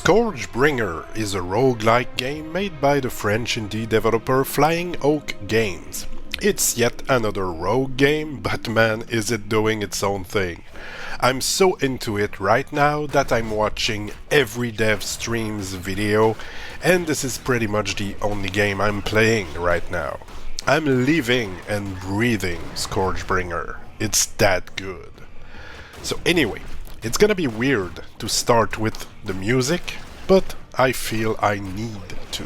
ScourgeBringer is a roguelike game made by the French indie developer Flying Oak Games. It's yet another rogue game, but man is it doing its own thing. I'm so into it right now that I'm watching every dev stream's video, and this is pretty much the only game I'm playing right now. I'm living and breathing ScourgeBringer. It's that good. So anyway, it's gonna be weird to start with the music, but I feel I need to.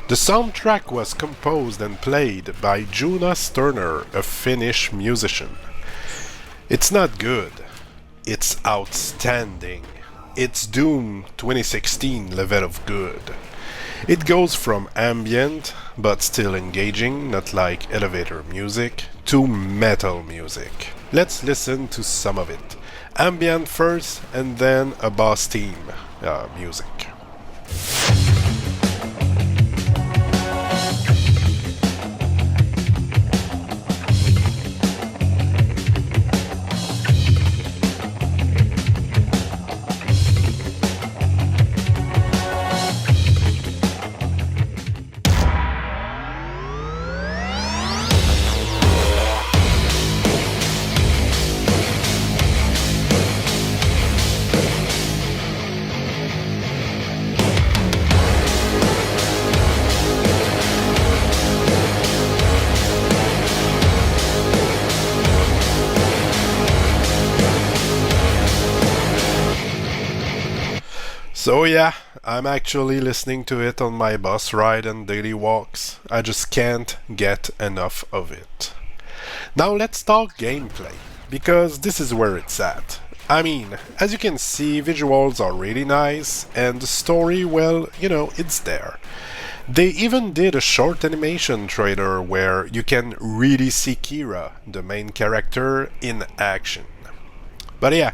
The soundtrack was composed and played by Joonas Turner, a Finnish musician. It's not good. It's outstanding. It's Doom 2016 level of good. It goes from ambient, but still engaging, not like elevator music, to metal music. Let's listen to some of it. Ambient first, and then a boss theme music. So yeah, I'm actually listening to it on my bus ride and daily walks. I just can't get enough of it. Now let's talk gameplay, because this is where it's at. I mean, as you can see, visuals are really nice, and the story, well, it's there. They even did a short animation trailer where you can really see Kira, the main character, in action. But yeah,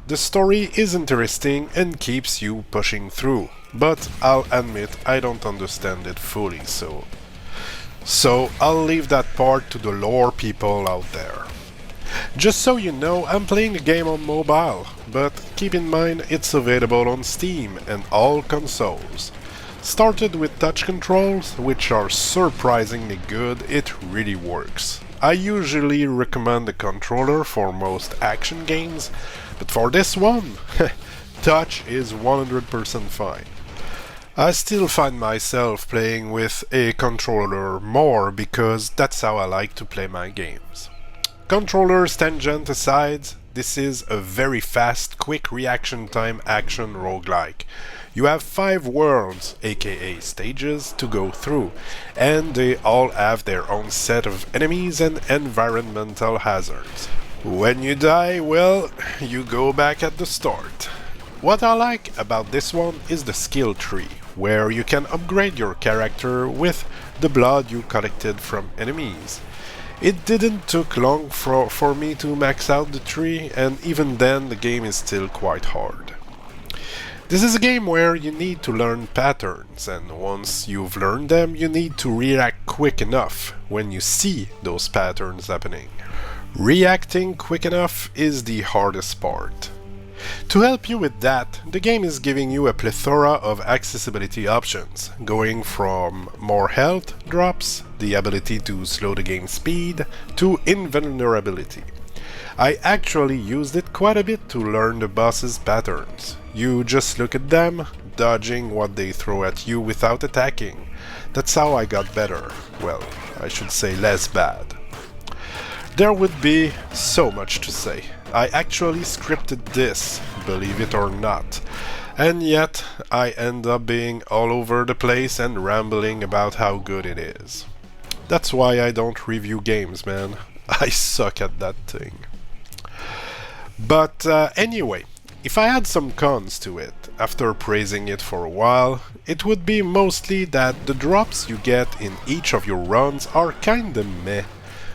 the story is interesting and keeps you pushing through, but I'll admit I don't understand it fully, so I'll leave that part to the lore people out there. Just so you know, I'm playing the game on mobile, but keep in mind it's available on Steam and all consoles. Started with touch controls, which are surprisingly good. It really works. I usually recommend the controller for most action games, but for this one, touch is 100% fine. I still find myself playing with a controller more because that's how I like to play my games. Controllers tangent aside, this is a very fast, quick reaction time action roguelike. You have 5 worlds, aka stages, to go through, and they all have their own set of enemies and environmental hazards. When you die, well, you go back at the start. What I like about this one is the skill tree, where you can upgrade your character with the blood you collected from enemies. It didn't took long for me to max out the tree, and even then the game is still quite hard. This is a game where you need to learn patterns, and once you've learned them, you need to react quick enough when you see those patterns happening. Reacting quick enough is the hardest part. To help you with that, the game is giving you a plethora of accessibility options, going from more health drops, the ability to slow the game speed, to invulnerability. I actually used it quite a bit to learn the boss's patterns. You just look at them, dodging what they throw at you without attacking. That's how I got better. Well, I should say less bad. There would be so much to say. I actually scripted this, believe it or not. And yet, I end up being all over the place and rambling about how good it is. That's why I don't review games, man. I suck at that thing. But anyway, if I had some cons to it, after praising it for a while, it would be mostly that the drops you get in each of your runs are kinda meh.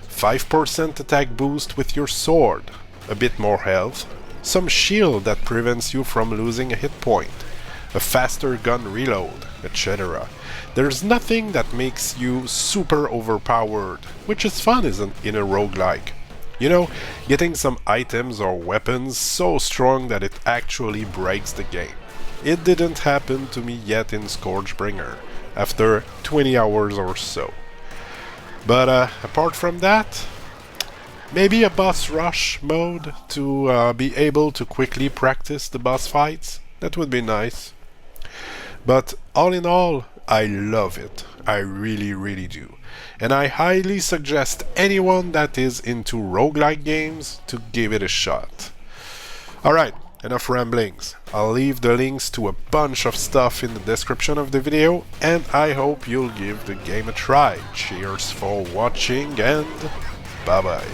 5% attack boost with your sword, a bit more health, some shield that prevents you from losing a hit point, a faster gun reload, etc. There's nothing that makes you super overpowered, which is fun in a roguelike. You know, getting some items or weapons so strong that it actually breaks the game. It didn't happen to me yet in ScourgeBringer, after 20 hours or so. But apart from that, maybe a boss rush mode to be able to quickly practice the boss fights. That would be nice. But all in all, I love it. I really, really do. And I highly suggest anyone that is into roguelike games to give it a shot. Alright, enough ramblings. I'll leave the links to a bunch of stuff in the description of the video, and I hope you'll give the game a try. Cheers for watching, and bye bye.